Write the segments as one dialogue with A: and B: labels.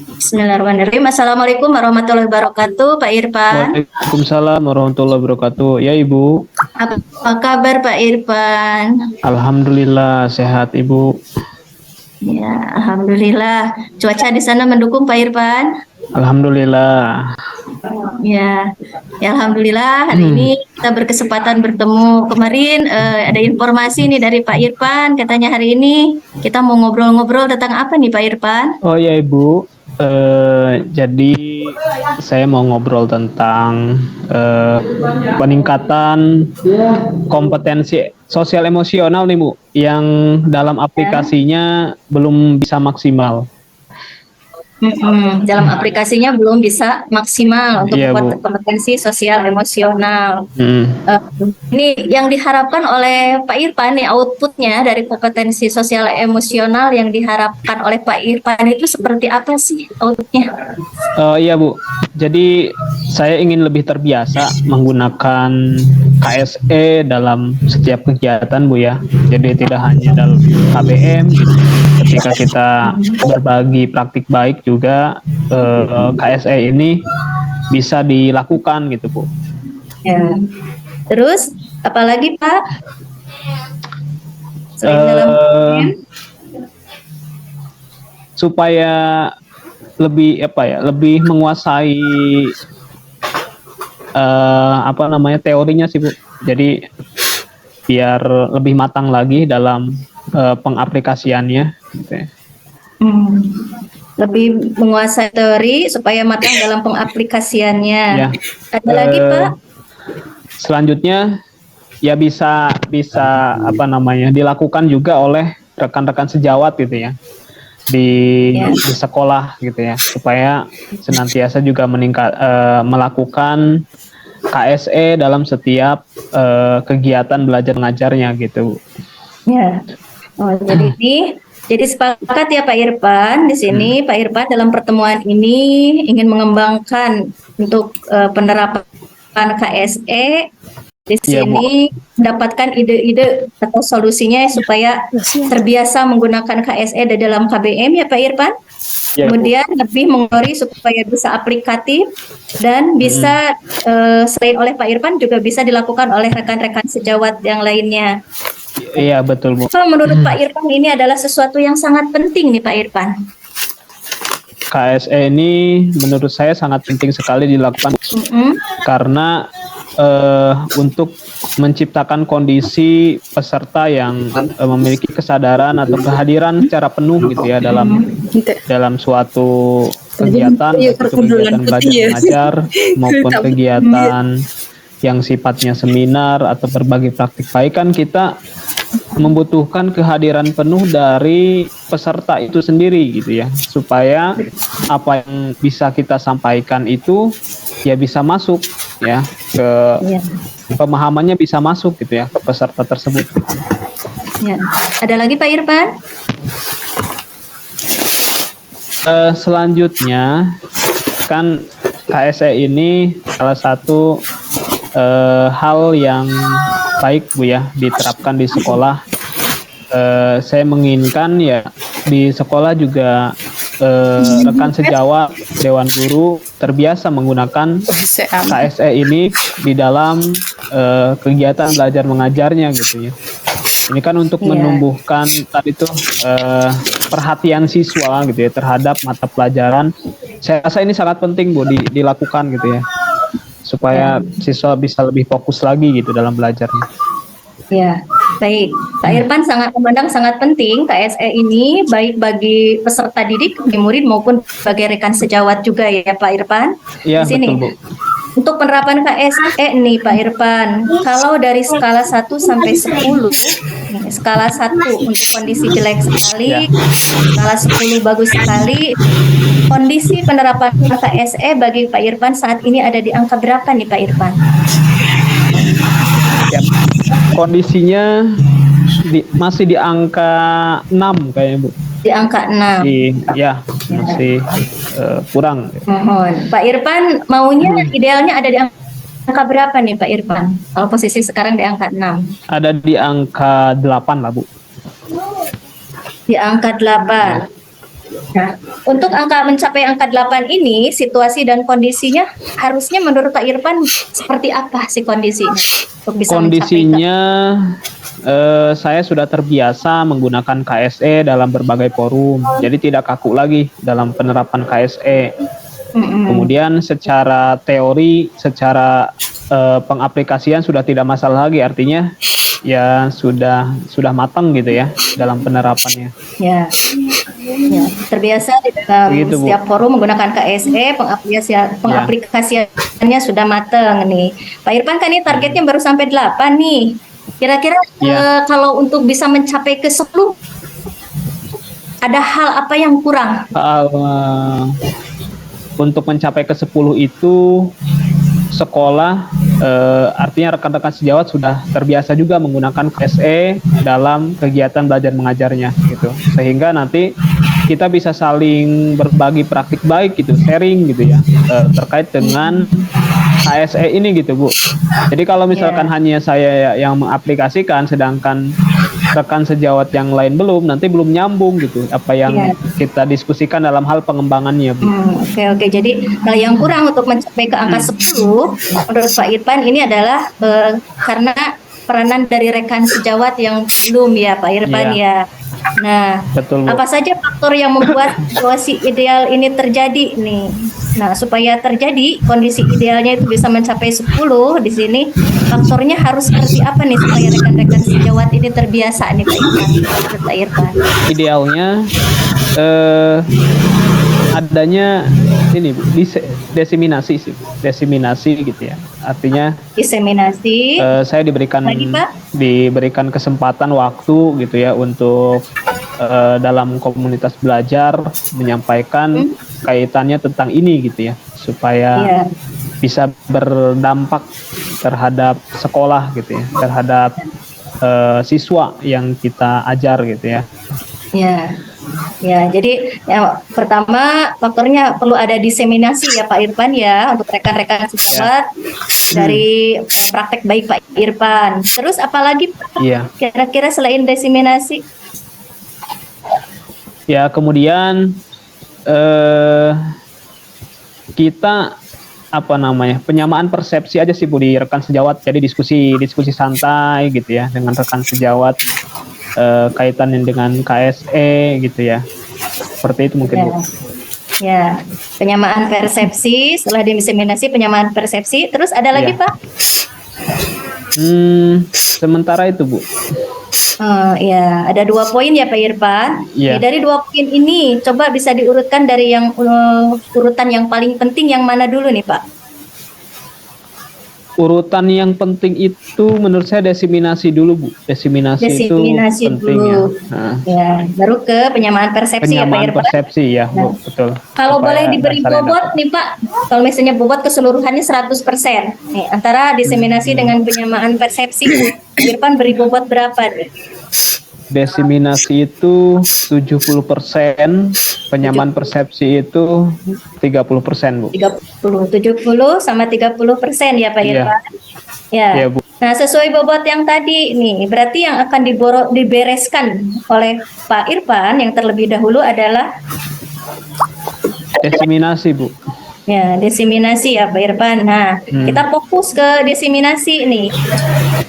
A: Bismillahirrahmanirrahim. Assalamualaikum warahmatullahi wabarakatuh, Pak Irfan.
B: Waalaikumsalam warahmatullahi wabarakatuh. Ya Ibu.
A: Apa kabar Pak Irfan?
B: Alhamdulillah sehat Ibu.
A: Ya, alhamdulillah. Cuaca di sana mendukung Pak Irfan?
B: Alhamdulillah.
A: Ya, ya alhamdulillah hari ini kita berkesempatan bertemu. Kemarin ada informasi nih dari Pak Irfan, katanya hari ini kita mau ngobrol-ngobrol tentang apa nih Pak Irfan?
B: Oh ya Ibu. Jadi saya mau ngobrol tentang peningkatan kompetensi sosial emosional nih Bu, yang dalam aplikasinya belum bisa maksimal.
A: Dalam aplikasinya belum bisa maksimal untuk
B: Iya, Bu.
A: kompetensi sosial emosional.
B: Hmm.
A: Ini yang diharapkan oleh Pak Irfan nih, outputnya dari kompetensi sosial emosional yang diharapkan oleh Pak Irfan itu seperti apa sih outputnya?
B: Iya Bu, jadi saya ingin lebih terbiasa menggunakan KSE dalam setiap kegiatan Bu ya. Jadi tidak hanya dalam KBM, ketika kita berbagi praktik baik juga KSE ini bisa dilakukan gitu Bu.
A: Ya. Terus apalagi Pak? Selain dalam KBM?
B: Supaya lebih menguasai teorinya sih Bu. Jadi biar lebih matang lagi dalam pengaplikasiannya gitu ya.
A: Lebih menguasai teori supaya matang dalam pengaplikasiannya.
B: Ya.
A: Ada lagi Pak?
B: Selanjutnya ya bisa dilakukan juga oleh rekan-rekan sejawat gitu ya. Di sekolah gitu ya, supaya senantiasa juga melakukan KSE dalam setiap kegiatan belajar mengajarnya gitu.
A: Ya. Oh, jadi sepakat ya Pak Irfan di sini. Pak Irfan dalam pertemuan ini ingin mengembangkan untuk penerapan KSE di sini, mendapatkan ide-ide atau solusinya supaya terbiasa menggunakan KSE di dalam KBM ya Pak Irfan.
B: Ya,
A: kemudian lebih mengotori supaya bisa aplikatif dan bisa selain oleh Pak Irfan juga bisa dilakukan oleh rekan-rekan sejawat yang lainnya.
B: Iya betul Bu.
A: Menurut Pak Irfan ini adalah sesuatu yang sangat penting nih Pak Irfan.
B: KSE ini menurut saya sangat penting sekali dilakukan karena untuk menciptakan kondisi peserta yang memiliki kesadaran atau kehadiran secara penuh gitu ya dalam suatu kegiatan, kegiatan belajar mengajar maupun kegiatan yang sifatnya seminar atau berbagi praktik baik, kan kita membutuhkan kehadiran penuh dari peserta itu sendiri gitu ya, supaya apa yang bisa kita sampaikan itu ya bisa masuk ya ke pemahamannya, bisa masuk gitu ya ke peserta tersebut.
A: Ya. Ada lagi Pak Irfan?
B: Selanjutnya kan KSE ini salah satu hal yang baik Bu ya diterapkan di sekolah. Saya menginginkan ya di sekolah juga rekan sejawat Dewan Guru terbiasa menggunakan KSE ini di dalam kegiatan belajar mengajarnya gitu ya. Ini kan untuk menumbuhkan tadi tuh perhatian siswa gitu ya terhadap mata pelajaran. Saya rasa ini sangat penting Bu dilakukan gitu ya, supaya siswa bisa lebih fokus lagi gitu dalam belajarnya.
A: Ya, baik. Pak Irfan memandang sangat penting KSE ini baik bagi peserta didik, murid maupun sebagai rekan sejawat juga ya Pak Irfan.
B: Iya,
A: di sini.
B: Betul, Bu.
A: Untuk penerapan KSE nih Pak Irfan, kalau dari skala 1 sampai 10, skala 1 untuk kondisi jelek sekali, skala 10 bagus sekali, kondisi penerapan KSE bagi Pak Irfan saat ini ada di angka berapa nih Pak Irfan?
B: Ya, kondisinya masih di angka 6 kayaknya Bu.
A: Di angka 6.
B: Masih kurang.
A: Mohon. Pak Irfan maunya idealnya ada di angka berapa nih Pak Irfan? Kalau posisi sekarang di angka 6.
B: Ada di angka 8 lah Bu.
A: Di angka 8. Nah, untuk mencapai angka 8 ini, situasi dan kondisinya harusnya menurut Pak Irfan seperti apa sih kondisinya untuk bisa
B: Kondisinya saya sudah terbiasa menggunakan KSE dalam berbagai forum, jadi tidak kaku lagi dalam penerapan KSE. Kemudian secara teori, secara pengaplikasian sudah tidak masalah lagi, artinya ya sudah matang gitu ya dalam penerapannya.
A: Ya, terbiasa di dalam
B: Begitu, Bu.
A: setiap forum menggunakan KSE, pengaplikasiannya sudah matang nih. Pak Irfan kan ini targetnya baru sampai 8 nih. Kira-kira kalau untuk bisa mencapai ke 10, ada hal apa yang kurang?
B: Untuk mencapai ke 10 itu sekolah, artinya rekan-rekan sejawat sudah terbiasa juga menggunakan KSE dalam kegiatan belajar mengajarnya gitu, sehingga nanti kita bisa saling berbagi praktik baik gitu, sharing gitu ya, terkait dengan KSE ini gitu, Bu. Jadi kalau misalkan hanya saya yang mengaplikasikan sedangkan rekan sejawat yang lain belum, nanti belum nyambung gitu apa yang kita diskusikan dalam hal pengembangannya, Bu.
A: Oke. Jadi kalau yang kurang untuk mencapai ke angka 10 menurut Pak Irfan ini adalah karena peranan dari rekan sejawat yang belum ya Pak Irfan ya. Nah,
B: betul, Bu.
A: Apa saja faktor yang membuat situasi ideal ini terjadi nih? Nah, supaya terjadi kondisi idealnya itu bisa mencapai 10 di sini, faktornya harus seperti apa nih supaya rekan-rekan sejawat ini terbiasa nih Pak Irfan?
B: Idealnya adanya ini, Bu, desiminasi sih, desiminasi gitu ya. Artinya
A: diseminasi.
B: Saya diberikan kesempatan waktu gitu ya untuk dalam komunitas belajar menyampaikan kaitannya tentang ini gitu ya, supaya bisa berdampak terhadap sekolah gitu ya, terhadap siswa yang kita ajar gitu ya.
A: Ya, jadi pertama faktornya perlu ada diseminasi ya Pak Irfan ya untuk rekan-rekan sejawat dari praktek baik Pak Irfan. Terus apalagi kira-kira selain diseminasi?
B: Ya, kemudian kita penyamaan persepsi aja sih, Bu, di rekan sejawat. Jadi diskusi santai gitu ya dengan rekan sejawat, kaitannya dengan KSE gitu ya. Seperti itu mungkin, Bu.
A: Ya, penyamaan persepsi, setelah diseminasi penyamaan persepsi, terus ada lagi Pak?
B: Sementara itu, Bu.
A: Ada 2 poin ya Pak Irfan. Dari 2 poin ini, coba bisa diurutkan dari yang urutan yang paling penting yang mana dulu nih Pak?
B: Urutan yang penting itu menurut saya desiminasi dulu, Bu. Desiminasi itu penting
A: dulu. Ya, baru ke penyamaan persepsi ya Pak Irfan.
B: Persepsi ya, Bu, betul.
A: Kalau boleh diberi bobot nih Pak, kalau misalnya bobot keseluruhannya 100%. Nih, antara diseminasi dengan penyamaan persepsi, Pak Irfan beri bobot berapa nih?
B: Desiminasi itu 70%, penyamaan persepsi itu 30%, Bu.
A: 70 sama 30% ya Pak Irfan. Ya, Bu. Nah, sesuai bobot yang tadi nih, berarti yang akan dibereskan oleh Pak Irfan yang terlebih dahulu adalah
B: desiminasi, Bu.
A: Ya, desiminasi ya Pak Irfan. Nah, kita fokus ke desiminasi nih.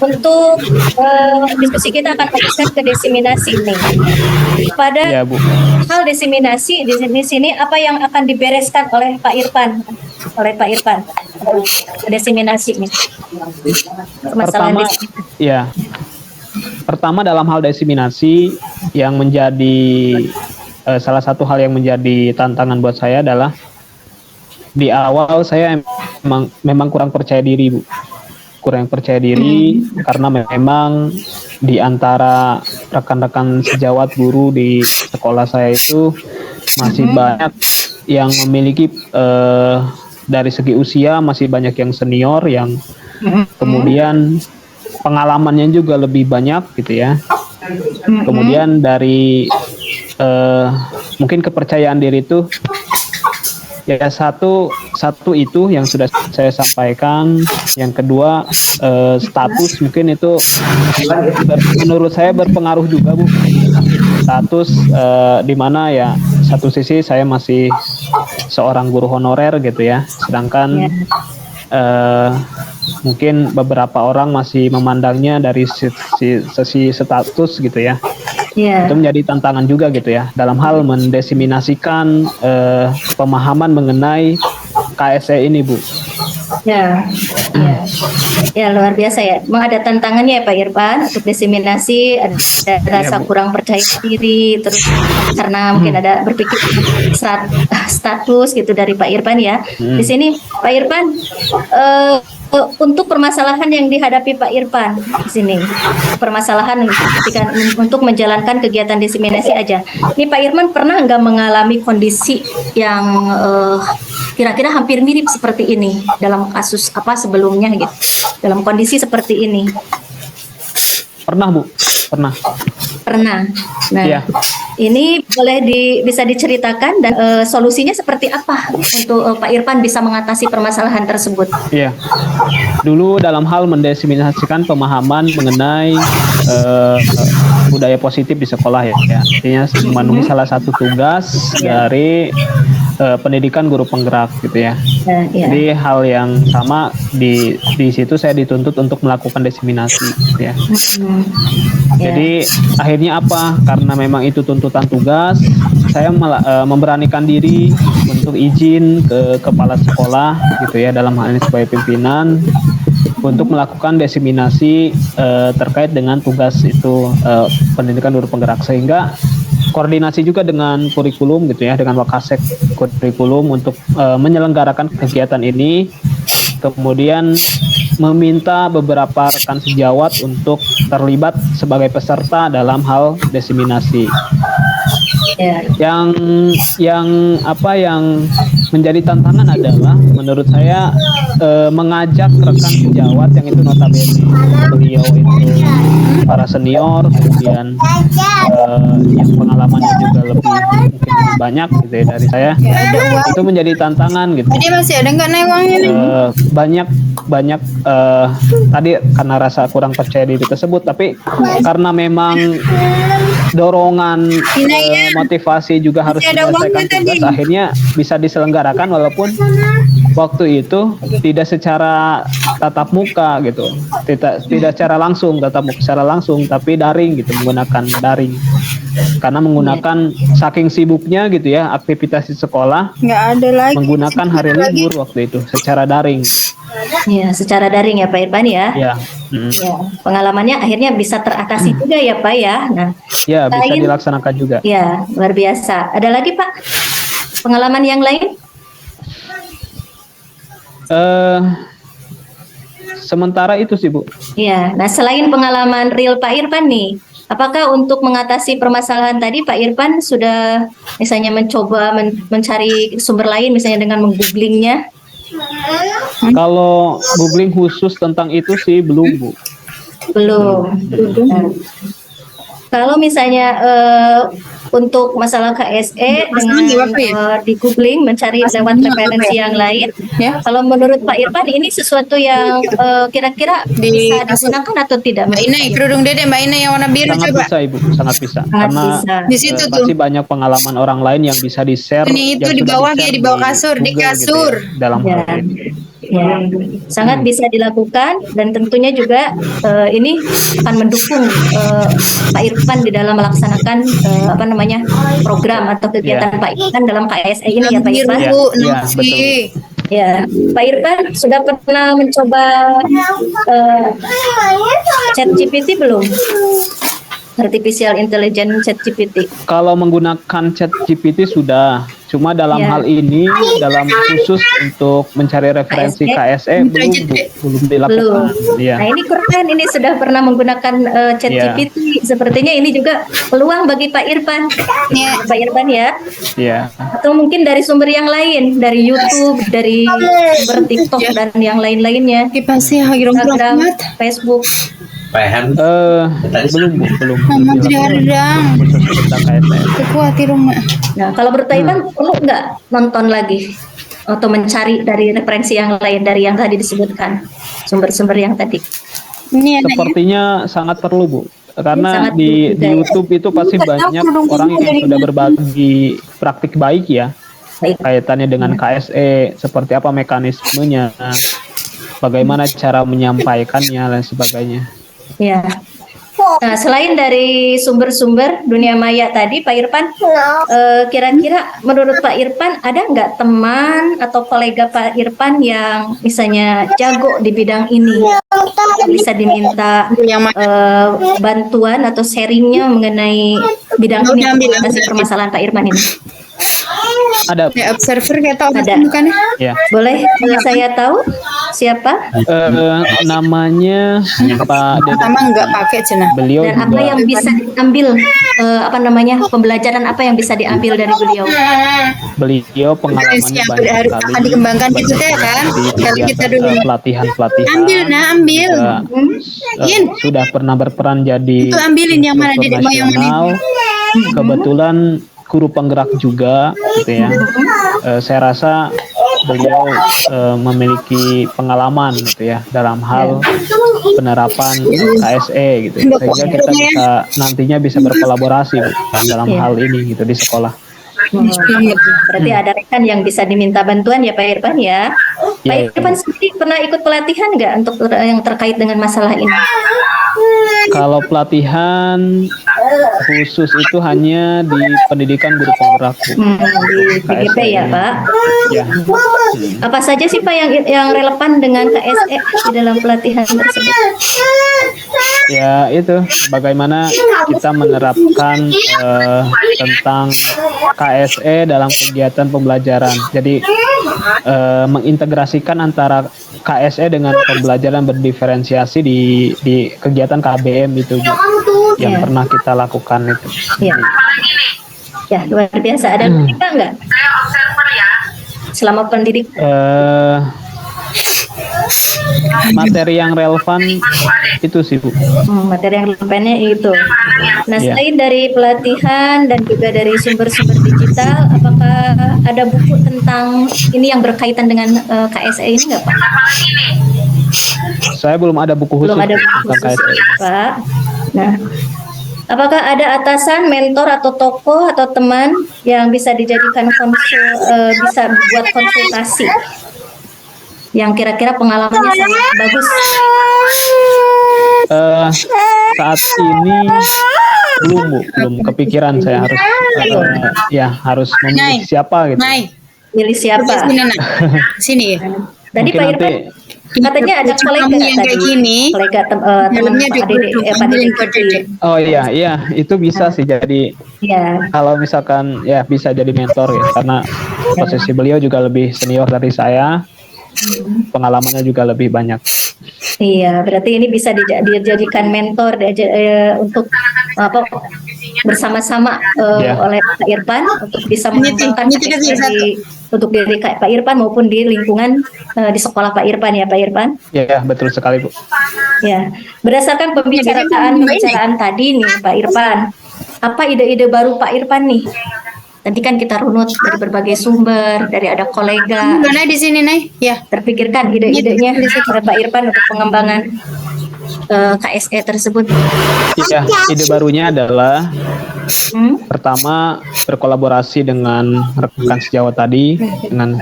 A: Untuk diskusi kita akan fokuskan ke desiminasi nih. Pada hal desiminasi di sini apa yang akan dibereskan oleh Pak Irfan? Desiminasi nih.
B: Pertama dalam hal desiminasi yang menjadi salah satu hal yang menjadi tantangan buat saya adalah di awal saya memang kurang percaya diri, Bu. Kurang percaya diri karena memang di antara rekan-rekan sejawat guru di sekolah saya itu masih banyak yang memiliki dari segi usia masih banyak yang senior, yang kemudian pengalamannya juga lebih banyak gitu ya. Kemudian dari mungkin kepercayaan diri itu ya satu itu yang sudah saya sampaikan. Yang kedua status, mungkin itu menurut saya berpengaruh juga, Bu. Status di mana ya satu sisi saya masih seorang guru honorer gitu ya, sedangkan mungkin beberapa orang masih memandangnya dari sisi status gitu ya. Itu menjadi tantangan juga gitu ya dalam hal mendesiminasikan pemahaman mengenai KSE ini, Bu.
A: Ya luar biasa ya. Memang ada tantangannya ya Pak Irfan untuk diseminasi, ada rasa kurang percaya diri, terus karena mungkin ada berpikir status gitu dari Pak Irfan ya. Di sini Pak Irfan, untuk permasalahan yang dihadapi Pak Irfan di sini, permasalahan ketika untuk menjalankan kegiatan diseminasi aja. Ini Pak Irfan pernah nggak mengalami kondisi yang kira-kira hampir mirip seperti ini dalam kasus apa sebelumnya gitu, dalam kondisi seperti ini?
B: Pernah, Bu. Pernah. Nah, ini boleh bisa diceritakan dan solusinya seperti apa untuk Pak Irfan bisa mengatasi permasalahan tersebut? Iya. Dulu dalam hal mendesimasikan pemahaman mengenai budaya positif di sekolah ya. Artinya memenuhi salah satu tugas dari pendidikan guru penggerak gitu ya. Jadi hal yang sama di situ saya dituntut untuk melakukan diseminasi gitu ya. Jadi akhirnya apa? Karena memang itu tuntutan tugas, saya memberanikan diri untuk izin ke kepala sekolah gitu ya, dalam hal ini sebagai pimpinan untuk melakukan diseminasi terkait dengan tugas itu pendidikan guru penggerak, sehingga koordinasi juga dengan kurikulum gitu ya, dengan Wakasek kurikulum untuk menyelenggarakan kegiatan ini, kemudian meminta beberapa rekan sejawat untuk terlibat sebagai peserta dalam hal diseminasi. Yang menjadi tantangan adalah menurut saya mengajak rekan sejawat yang itu notabene beliau itu para senior, kemudian yang pengalamannya juga mungkin lebih banyak gitu ya dari saya, itu menjadi tantangan gitu.
C: Jadi masih ada nggak naik uangnya nih?
B: Banyak tadi karena rasa kurang percaya diri tersebut, tapi karena memang dorongan motivasi juga harus menyelesaikan tugas, akhirnya bisa diselenggarakan walaupun waktu itu tidak secara tatap muka gitu, tidak secara langsung tatap muka secara langsung, tapi daring gitu, menggunakan daring karena menggunakan saking sibuknya gitu ya aktivitas di sekolah,
C: nggak ada lagi
B: menggunakan hari libur waktu itu secara daring.
A: Ya, secara daring ya Pak Irfan ya. Ya, pengalamannya akhirnya bisa teratasi juga ya Pak ya. Nah,
B: ya bisa dilaksanakan juga.
A: Ya, luar biasa. Ada lagi Pak pengalaman yang lain?
B: Sementara itu sih Bu.
A: Iya. Nah, selain pengalaman real Pak Irfan nih, apakah untuk mengatasi permasalahan tadi Pak Irfan sudah misalnya mencoba mencari sumber lain, misalnya dengan menggooglingnya?
B: Kalau googling khusus tentang itu sih belum, Bu.
A: Belum. Kalau misalnya untuk masalah KSE dengan di googling mencari lewat referensi yang lain, kalau menurut Pak Irfan ini sesuatu yang kira-kira bisa digunakan atau tidak?
C: Mbak Ina, kerudung dede Mbak Ina yang warna biru
B: sangat
C: coba.
B: Bisa Ibu, sangat bisa. Karena
C: di situ
B: pasti banyak pengalaman orang lain yang bisa di-share.
C: Ini itu di bawah kayak di bawah kasur, di kasur.
B: Gitu ya, dalam hal ini.
A: Ya, sangat bisa dilakukan dan tentunya juga ini akan mendukung Pak Irfan di dalam melaksanakan program atau kegiatan Pak Irfan dalam KSE ini ya Pak Irfan.
B: Betul.
A: Ya, Pak Irfan sudah pernah mencoba ChatGPT belum? Artificial Intelligence ChatGPT.
B: Kalau menggunakan ChatGPT sudah, cuma dalam hal ini dalam khusus untuk mencari referensi KSE belum dilakukan.
A: Nah ini keren, ini sudah pernah menggunakan ChatGPT. Sepertinya ini juga peluang bagi Pak Irfan. Pak Irfan ya. Atau mungkin dari sumber yang lain, dari YouTube, dari sumber TikTok dan yang lain-lainnya. Instagram, Facebook.
B: Belum.
A: Nah, kalau menurut Irfan perlu nggak nonton lagi atau mencari dari referensi yang lain dari yang tadi disebutkan, sumber-sumber yang tadi?
B: Sepertinya sangat perlu Bu. karena
A: Sangat
B: di
A: buruk juga ya.
B: YouTube itu pasti banyak orang yang sudah berbagi praktik baik ya,
A: Baik.
B: kaitannya dengan KSE, seperti apa mekanismenya, bagaimana cara menyampaikannya dan sebagainya.
A: Ya. Nah, selain dari sumber-sumber dunia maya tadi, Pak Irfan, kira-kira menurut Pak Irfan ada nggak teman atau kolega Pak Irfan yang misalnya jago di bidang ini, yang bisa diminta
C: Yang mana?
A: bantuan atau sharingnya mengenai bidang ini untuk
C: Ambil.
A: mengatasi permasalahan Pak Irfan ini?
B: Ada,
C: Kayak observer kayak tau
A: Ada.
C: bukan ya?
B: ya.
A: Boleh saya tahu siapa
B: Namanya Pak Dede.
C: Pertama nggak pakai cina.
B: Beliau
A: dan apa
B: juga
A: yang bisa diambil, apa namanya, pembelajaran apa yang bisa diambil dari beliau?
B: beliau pengalamannya
C: Siapa
B: banyak
C: harus
B: sekali
C: akan dikembangkan
B: banyak
C: gitu ya kan?
B: di
C: Kalau kita
B: kegiatan,
C: dulu
B: pelatihan-pelatihan.
C: ambil nah ambil.
B: Juga,
C: Yin.
B: sudah pernah berperan jadi
C: Itu ambilin yang mana,
B: instruktur
C: Dedek, mau yang mana?
B: nasional. Kebetulan guru penggerak juga gitu ya. Saya rasa beliau memiliki pengalaman gitu ya dalam hal penerapan KSE gitu. Sehingga kita bisa nantinya bisa berkolaborasi kan, dalam
A: Iya.
B: hal ini gitu di sekolah.
A: Berarti ada rekan yang bisa diminta bantuan ya Pak Irfan ya. Pak
B: Iya,
A: Irfan sendiri pernah ikut pelatihan nggak untuk yang terkait dengan masalah ini?
B: Kalau pelatihan khusus itu hanya di pendidikan guru penggerak.
A: Di PGP ya Pak.
B: Ya.
A: Apa saja sih Pak yang relevan dengan KSE di dalam pelatihan tersebut?
B: Ya itu bagaimana kita menerapkan tentang KSE dalam kegiatan pembelajaran. Jadi mengintegrasikan antara KSE dengan pembelajaran berdiferensiasi di kegiatan KBM itu Bu, yang
A: Ya.
B: pernah kita lakukan itu.
A: Ya. Ya, luar biasa. Ada cerita nggak? Selama pendidik
B: Eh, materi yang relevan itu sih Bu.
A: materi yang relevannya itu. Nah,
B: Iya.
A: selain dari pelatihan dan juga dari sumber-sumber digital, apakah ada buku tentang ini yang berkaitan dengan KSE ini nggak Pak?
B: Saya belum ada buku khusus
A: Belum ada buku
B: tentang
A: khusus,
B: KSE.
A: Pak. Nah, apakah ada atasan, mentor atau tokoh atau teman yang bisa dijadikan bisa buat konsultasi yang kira-kira pengalamannya sangat bagus?
B: Saat ini belum kepikiran saya harus memilih
C: Nay.
B: siapa gitu.
C: Nay,
A: Milih siapa?
C: sini nak. Sini ya.
A: Tadi
B: Mungkin
A: Pak
B: nanti
A: Irfan katanya ada kolega
C: Kamu yang
A: tadi,
C: kayak gini,
A: kolega teman
C: dalamnya
A: Pak Dede, Pak
C: ambilin
A: Dede
C: ke Dede.
B: oh iya itu bisa sih jadi
A: Ya,
B: kalau misalkan ya bisa jadi mentor ya karena posisi beliau juga lebih senior dari saya, pengalamannya juga lebih banyak.
A: iya. Berarti ini bisa dijadikan mentor untuk apa bersama-sama
B: Ya.
A: oleh Pak Irfan untuk bisa
C: Ini
A: mengembangkan
C: tidak bisa
A: untuk diri Pak Irfan maupun di lingkungan di sekolah Pak Irfan ya Pak Irfan.
B: Ya betul sekali Bu.
A: Ya, berdasarkan pembicaraan tadi nih Pak Irfan, apa ide-ide baru Pak Irfan nih? Nanti kan kita runut dari berbagai sumber, dari ada kolega,
C: Mana di sini Nay? Ya.
A: terpikirkan ide-idenya oleh Pak Irfan untuk pengembangan KSE tersebut.
B: Ya ide barunya adalah pertama berkolaborasi dengan rekan sejawat tadi dengan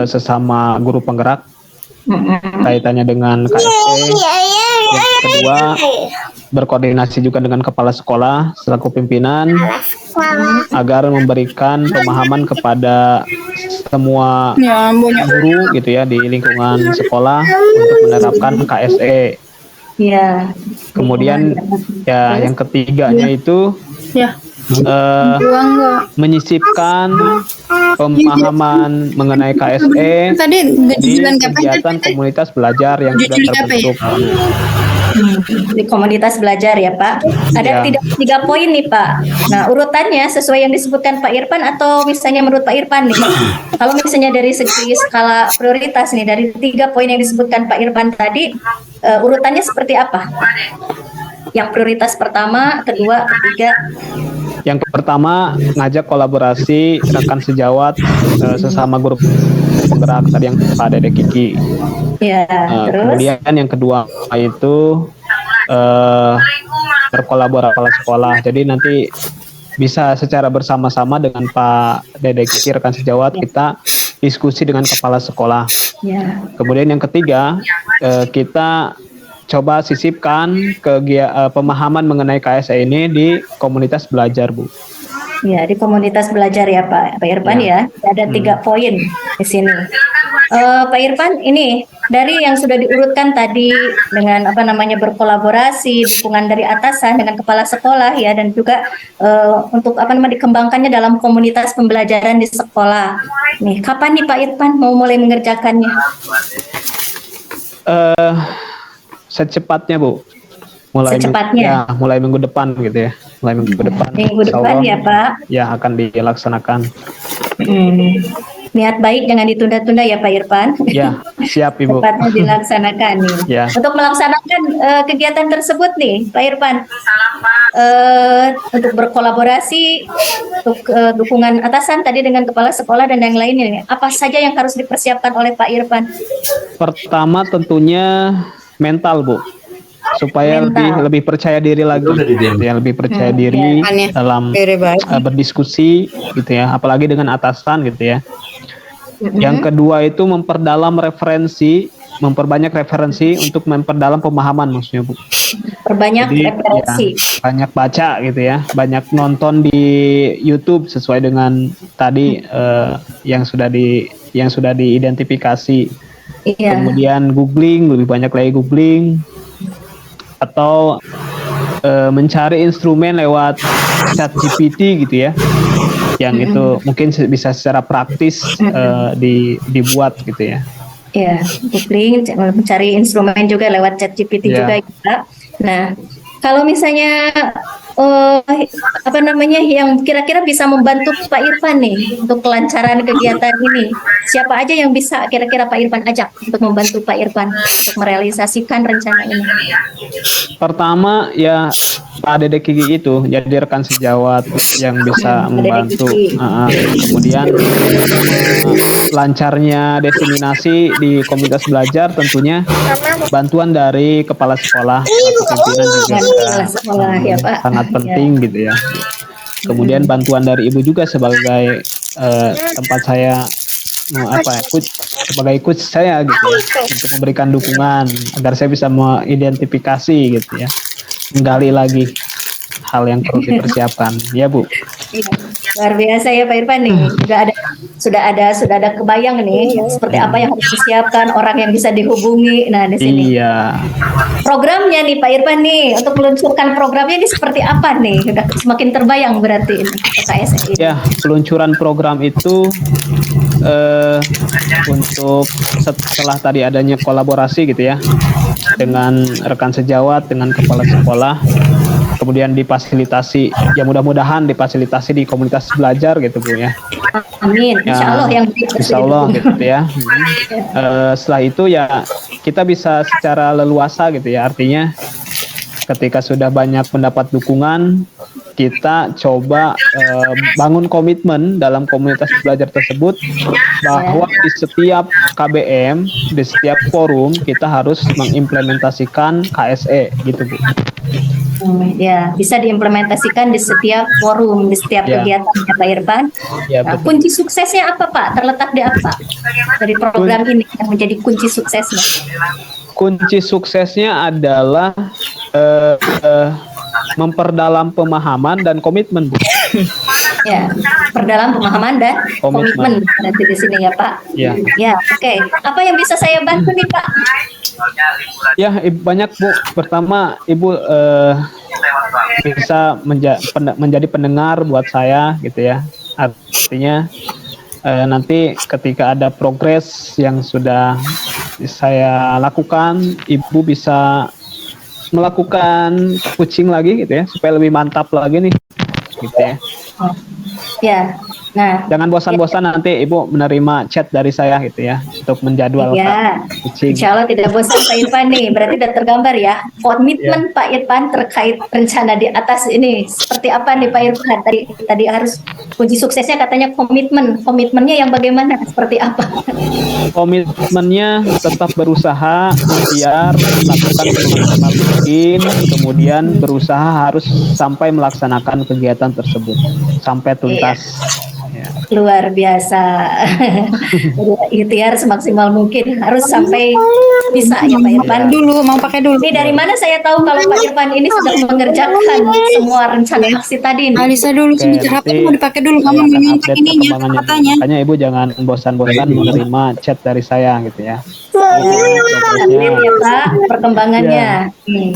B: sesama guru penggerak kaitannya dengan KSE. Yang kedua berkoordinasi juga dengan kepala sekolah selaku pimpinan agar memberikan pemahaman kepada semua
C: Ya ampun.
B: guru gitu ya di lingkungan sekolah untuk menerapkan KSE.
A: Ya.
B: Kemudian ya yang ketiganya itu
C: Ya.
B: eh, menyisipkan pemahaman mengenai KSE
C: Tadi
B: di
C: jualan kapan?
B: kegiatan komunitas belajar yang sudah
C: Juli apa ya?
B: terbentuk.
A: Di komunitas belajar ya Pak. Ada
B: Ya.
A: tiga poin nih Pak. Nah urutannya sesuai yang disebutkan Pak Irfan atau misalnya menurut Pak Irfan nih. Kalau misalnya dari segi skala prioritas nih dari 3 poin yang disebutkan Pak Irfan tadi, urutannya seperti apa? Yang prioritas pertama, kedua, ketiga.
B: Yang pertama ngajak kolaborasi rekan sejawat sesama guru penggerak tadi yang Pak Dede Kiki.
A: Ya, terus.
B: Kemudian yang kedua itu berkolaborasi kepala sekolah. Jadi nanti bisa secara bersama-sama dengan Pak Dede Kiki rekan sejawat kita diskusi dengan kepala sekolah.
A: Ya.
B: Kemudian yang ketiga, kita coba sisipkan pemahaman mengenai KSE ini di komunitas belajar, Bu.
A: Ya, di komunitas belajar ya Pak Irfan ya. Ada 3 poin di sini. Pak Irfan, ini dari yang sudah diurutkan tadi dengan berkolaborasi, dukungan dari atasan dengan kepala sekolah ya, dan juga untuk dikembangkannya dalam komunitas pembelajaran di sekolah. Nih, kapan nih Pak Irfan mau mulai mengerjakannya?
B: Secepatnya, Bu.
A: Secepatnya.
B: Mulai minggu depan gitu ya. Mulai minggu depan.
A: Minggu depan ya Pak.
B: Ya, akan dilaksanakan.
A: Niat baik jangan ditunda-tunda ya Pak Irfan.
B: Ya, siap Ibu.
A: Cepatnya dilaksanakan nih.
B: Ya.
A: Untuk melaksanakan kegiatan tersebut nih Pak Irfan, untuk berkolaborasi, untuk dukungan atasan tadi dengan kepala sekolah dan yang lainnya nih, apa saja yang harus dipersiapkan oleh Pak Irfan?
B: Pertama tentunya mental, Bu, supaya lebih percaya diri lagi, ya, lebih percaya diri dalam berdiskusi gitu ya, apalagi dengan atasan gitu ya. Yang kedua itu memperbanyak referensi untuk memperdalam pemahaman, maksudnya, Bu.
A: Referensi.
B: Ya, banyak baca gitu ya, banyak nonton di YouTube sesuai dengan tadi yang sudah diidentifikasi.
A: Iya.
B: Kemudian googling, lebih banyak lagi googling, atau mencari instrumen lewat ChatGPT gitu ya, yang itu mungkin bisa secara praktis dibuat gitu ya.
A: Ya, googling, mencari instrumen juga lewat ChatGPT juga ya. Nah, kalau misalnya yang kira-kira bisa membantu Pak Irfan nih untuk kelancaran kegiatan ini, siapa aja yang bisa kira-kira Pak Irfan ajak untuk membantu Pak Irfan untuk merealisasikan rencana ini?
B: Pertama ya Pak Dede Kiki itu jadi rekan sejawat yang bisa membantu. Kemudian lancarnya diseminasi di komunitas belajar tentunya bantuan dari kepala sekolah atau pimpinan juga sangat penting gitu ya. Kemudian bantuan dari ibu juga sebagai tempat saya sebagai coach saya gitu ya, untuk memberikan dukungan agar saya bisa mengidentifikasi gitu ya, menggali lagi hal yang perlu dipersiapkan ya Bu.
A: Luar biasa ya Pak Irfan nih, sudah ada kebayang nih seperti apa yang harus disiapkan, orang yang bisa dihubungi. Nah di sini programnya nih Pak Irfan nih, untuk meluncurkan programnya ini seperti apa nih, sudah semakin terbayang berarti ini KSE.
B: Ya, peluncuran program itu untuk setelah tadi adanya kolaborasi gitu ya dengan rekan sejawat, dengan kepala sekolah, kemudian difasilitasi, ya mudah-mudahan difasilitasi di komunitas belajar gitu Bu ya.
A: Amin, insya Allah
B: insya Allah gitu ya. Setelah itu ya kita bisa secara leluasa gitu ya, artinya ketika sudah banyak mendapat dukungan, kita coba bangun komitmen dalam komunitas belajar tersebut bahwa di setiap KBM, di setiap forum kita harus mengimplementasikan KSE gitu Bu.
A: Ya, bisa diimplementasikan di setiap forum, di setiap kegiatan ya Pak Irfan.
B: Ya,
A: nah, kunci suksesnya apa Pak? Terletak di apa dari program ini yang menjadi kunci suksesnya?
B: Kunci suksesnya adalah memperdalam pemahaman dan komitmen, Bu.
A: Ya, perdalam pemahaman dan komitmen nanti di sini ya Pak.
B: Ya.
A: Ya, oke. Apa yang bisa saya bantu nih Pak?
B: Ya, banyak Bu. Pertama, Ibu bisa menjadi pendengar buat saya gitu ya. Artinya nanti ketika ada progres yang sudah saya lakukan, Ibu bisa melakukan coaching lagi gitu ya, supaya lebih mantap lagi nih gitu ya.
A: Ya, Nah,
B: Jangan bosan-bosan nanti Ibu menerima chat dari saya gitu ya untuk menjadwalkan
A: ya,
B: coaching.
A: insya Allah tidak bosan Pak Irfan nih. Berarti sudah tergambar ya komitmen Pak Irfan terkait rencana di atas ini. Seperti apa nih Pak Irfan? Tadi harus kunci suksesnya katanya komitmen. Komitmennya yang bagaimana? Seperti apa?
B: Komitmennya tetap berusaha ikhtiar, lakukan semaksimal mungkin, kemudian berusaha harus sampai melaksanakan kegiatan tersebut sampai tuntas. Ya.
A: Luar biasa. Ikhtiar semaksimal mungkin harus sampai bisa ya Pak Irfan.
C: Dulu mau pakai dulu.
A: Ini dari mana saya tahu kalau Pak Irfan ini sedang mengerjakan semua rencana aksi tadi nih?
C: Alisa dulu
B: Oke,
C: sebentar, HP
B: nanti
C: mau dipakai dulu.
B: saya
C: Mama
B: akan
C: menyontek
B: update
C: ininya,
B: perkembangannya.
C: katanya.
B: Makanya Ibu jangan bosan-bosan menerima chat dari saya gitu ya.
A: Update ya Pak perkembangannya.
B: Ya.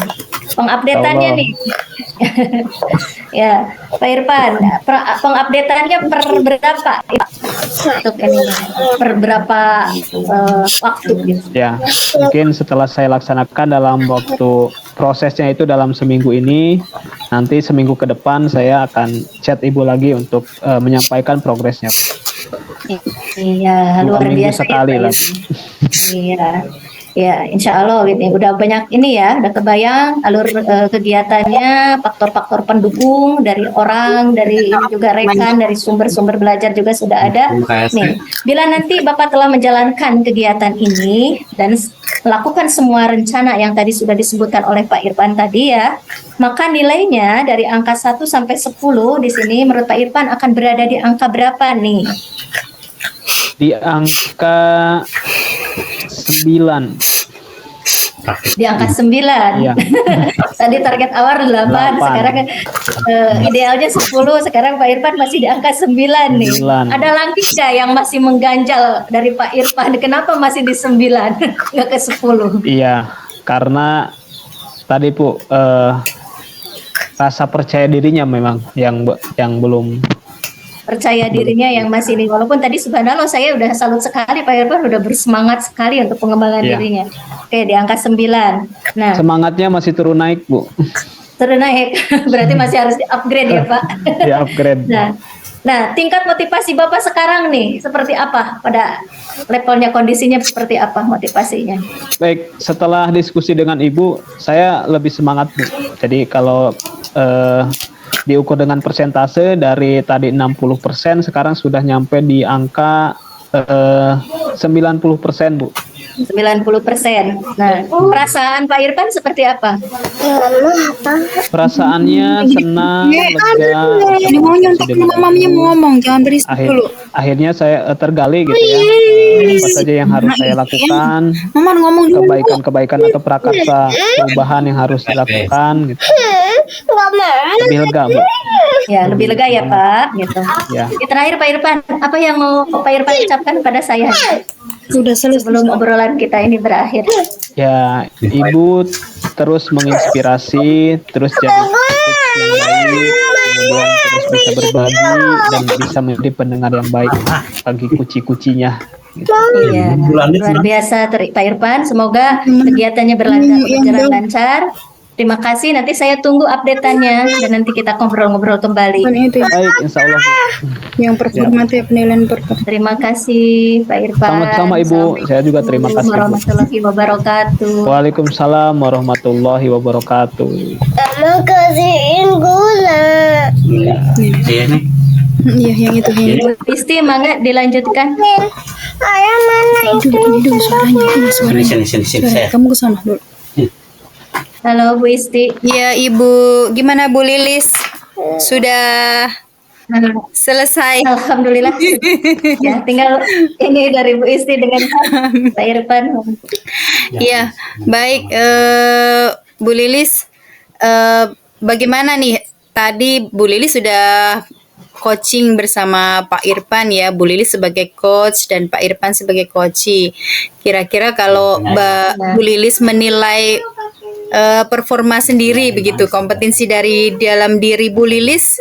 A: Pengupdateannya
B: Allah.
A: nih. Ya, Pak Irfan, pengupdateannya per berapa? Untuk ini per berapa waktu gitu?
B: Ya, mungkin setelah saya laksanakan dalam waktu prosesnya itu dalam seminggu ini, nanti seminggu ke depan saya akan chat Ibu lagi untuk menyampaikan progresnya.
A: Iya,
B: 2
A: luar
B: minggu
A: biasa
B: sekali
A: ya, Pak
B: lah.
A: Irfan. Iya. Ya, insya Allah gitu. Udah banyak ini ya, udah kebayang alur kegiatannya, faktor-faktor pendukung dari orang, dari ini juga rekan, dari sumber-sumber belajar juga sudah ada. Nih, bila nanti Bapak telah menjalankan kegiatan ini dan melakukan semua rencana yang tadi sudah disebutkan oleh Pak Irfan tadi ya, maka nilainya dari angka 1 sampai 10 di sini menurut Pak Irfan akan berada di angka berapa nih?
B: Di angka 9.
A: Di angka 9.
B: Iya.
A: Tadi target awal 8,
B: 8.
A: sekarang idealnya 10, sekarang Pak Irfan masih di angka 9 nih.
B: 9.
A: Ada lagi nggak yang masih mengganjal dari Pak Irfan? Kenapa masih di 9, nggak ke 10?
B: Iya, karena tadi Bu rasa percaya dirinya memang yang belum.
A: Percaya dirinya yang masih ini. Walaupun tadi subhanallah saya udah salut sekali Pak Irfan udah bersemangat sekali untuk pengembangan
B: Iya.
A: dirinya. Oke, di angka 9. Nah,
B: Semangatnya masih turun naik Bu.
A: terus naik. Berarti masih harus di-upgrade ya Pak.
B: Di upgrade.
A: Nah, tingkat motivasi Bapak sekarang nih seperti apa? Pada levelnya kondisinya seperti apa motivasinya?
B: Baik, setelah diskusi dengan Ibu, saya lebih semangat Bu. Jadi kalau diukur dengan persentase dari tadi 60%, sekarang sudah nyampe di angka 90% Bu.
A: 90%. Nah, perasaan Pak Irfan seperti apa?
B: Perasaannya senang, lega.
C: Ini mau nyontek dulu, mamanya mau ngomong, jangan berisik dulu.
B: Akhirnya saya tergali gitu ya. Apa saja yang harus saya lakukan,
C: Mama ngomong dulu.
B: kebaikan-kebaikan atau prakarsa perubahan yang harus dilakukan gitu. Lebih lega Bu.
A: Ya, lebih lega ya Pak, gitu.
B: Ya.
A: Terakhir Pak Irfan, apa yang mau Pak Irfan ucapkan pada saya
C: Sudah selesai.
A: sebelum obrolan kita ini berakhir?
B: Ya, Ibu terus menginspirasi, terus jadi coach yang baik, kemudian terus bisa berbagi dan bisa menjadi pendengar yang baik bagi kuci-kucinya. Gitu.
A: Iya, luar biasa Pak Irfan. Semoga kegiatannya berjalan lancar. Terima kasih. Nanti saya tunggu update-annya dan nanti kita ngobrol-ngobrol kembali.
C: Itu
B: Baik, insya Allah. Bu.
C: yang performa itu ya, penilaian performa.
A: Terima kasih Pak Irfan.
B: Sama-sama Ibu, saya juga terima kasih. Bu.
A: Warahmatullahi wabarakatuh.
B: Waalaikumsalam warahmatullahi wabarakatuh.
D: Kamu kasihin gula.
C: Iya, yang itu.
A: Bu Isti, mangga dilanjutkan.
D: Ayah mana itu?
C: Ini dulu suaranya, ini suaranya.
E: Sini.
C: Suara, kamu ke sana dulu.
A: Halo Bu Isti.
C: Iya, Ibu. Gimana Bu Lilis? Sudah selesai.
A: Alhamdulillah. Ya, tinggal ini dari Bu Isti dengan Pak Irfan.
C: Iya, baik. Bu Lilis, bagaimana nih? Tadi Bu Lilis sudah coaching bersama Pak Irfan ya, Bu Lilis sebagai coach dan Pak Irfan sebagai coachee. Kira-kira kalau Bu Lilis menilai performa sendiri begitu, kompetensi dari dalam diri Bu Lilis,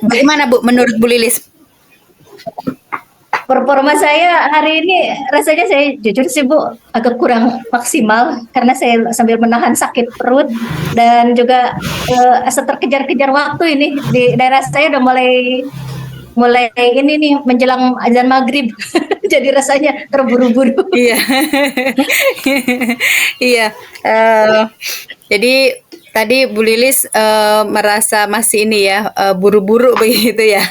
C: bagaimana Bu menurut Bu Lilis?
A: Performa saya hari ini rasanya saya jujur sih Bu agak kurang maksimal karena saya sambil menahan sakit perut dan juga asa terkejar-kejar waktu ini di daerah saya udah mulai mulai ini nih menjelang azan maghrib jadi rasanya terburu-buru.
C: Iya. Iya. Jadi tadi Bu Lilis merasa masih ini ya, buru-buru begitu ya.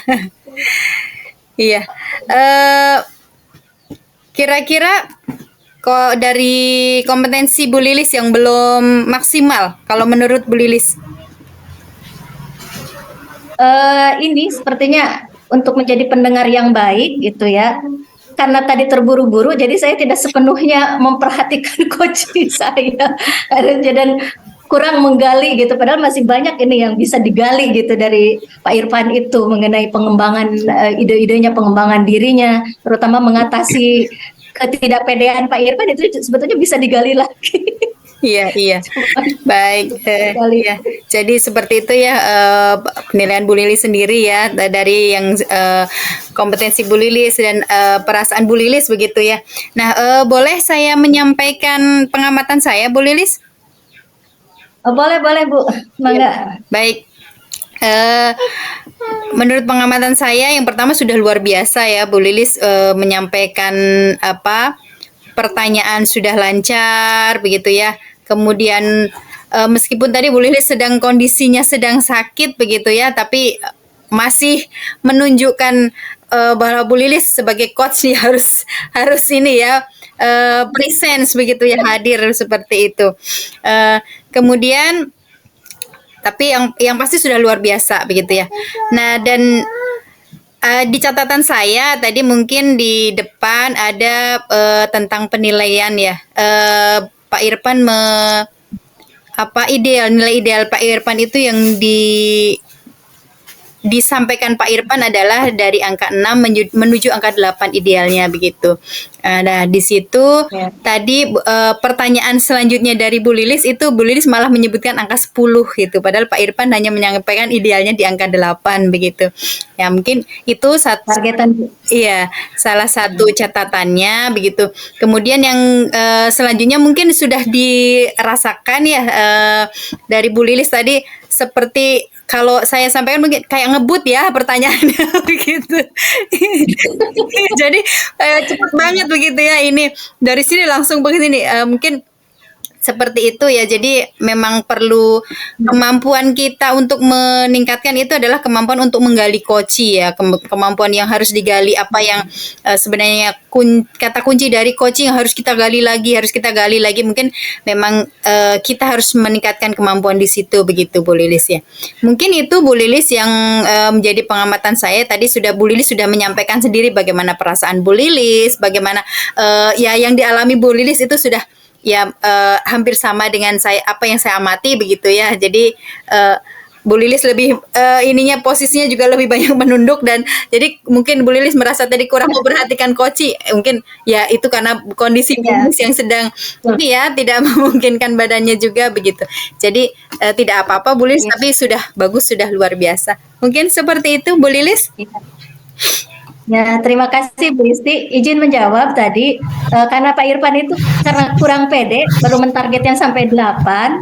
C: Iya. Eh, Kira-kira kok dari kompetensi Bu Lilis yang belum maksimal kalau menurut Bu Lilis?
A: Ini sepertinya untuk menjadi pendengar yang baik gitu ya. Karena tadi terburu-buru, jadi saya tidak sepenuhnya memperhatikan coaching saya dan kurang menggali gitu. Padahal masih banyak ini yang bisa digali gitu dari Pak Irfan itu mengenai pengembangan ide-idenya, pengembangan dirinya, terutama mengatasi ketidakpedean Pak Irfan itu sebetulnya bisa digali lagi.
C: Iya, iya. Baik.
A: Sekali.
C: Ya. Jadi seperti itu ya penilaian Bu Lilis sendiri ya dari yang kompetensi Bu Lilis dan perasaan Bu Lilis begitu ya. Nah, boleh saya menyampaikan pengamatan saya, Bu Lilis?
A: Boleh Bu, mangga.
C: Baik. Menurut pengamatan saya yang pertama sudah luar biasa ya Bu Lilis menyampaikan pertanyaan sudah lancar begitu ya. Kemudian meskipun tadi Bu Lilis kondisinya sedang sakit begitu ya, tapi masih menunjukkan bahwa Bu Lilis sebagai coach ya harus ini ya presence begitu ya, hadir seperti itu. Kemudian tapi yang pasti sudah luar biasa begitu ya. Nah, dan di catatan saya tadi mungkin di depan ada tentang penilaian ya. Pak Irfan nilai ideal Pak Irfan itu yang disampaikan Pak Irfan adalah dari angka 6 menuju angka 8 idealnya begitu. Nah, di situ tadi pertanyaan selanjutnya dari Bu Lilis itu Bu Lilis malah menyebutkan angka 10 gitu. Padahal Pak Irfan hanya menyampaikan idealnya di angka 8 begitu. Ya, mungkin itu
A: Targetan.
C: Iya, salah satu catatannya begitu. Kemudian yang selanjutnya mungkin sudah dirasakan ya dari Bu Lilis tadi, seperti kalau saya sampaikan mungkin kayak ngebut ya pertanyaannya begitu. Jadi cepat banget begitu ya ini. Dari sini langsung begini mungkin seperti itu ya. Jadi memang perlu kemampuan kita untuk meningkatkan itu adalah kemampuan untuk menggali coaching ya, kemampuan yang harus digali apa yang sebenarnya kata kunci dari coaching harus kita gali lagi. Mungkin memang kita harus meningkatkan kemampuan di situ begitu Bu Lilis ya. Mungkin itu Bu Lilis yang menjadi pengamatan saya. Tadi Bu Lilis sudah menyampaikan sendiri bagaimana perasaan Bu Lilis, bagaimana ya yang dialami Bu Lilis itu sudah ya hampir sama dengan apa yang saya amati begitu ya. Jadi Bu Lilis lebih ininya posisinya juga lebih banyak menunduk, dan jadi mungkin Bu Lilis merasa tadi kurang memperhatikan coaching. Mungkin ya itu karena kondisi Bu Lilis yang sedang ini ya tidak memungkinkan badannya juga begitu. Jadi tidak apa-apa Bu Lilis, tapi sudah bagus, sudah luar biasa. Mungkin seperti itu Bu Lilis.
A: Ya, terima kasih Bu Isti. Izin menjawab tadi, karena Pak Irfan itu karena kurang pede, baru mentargetnya sampai 8.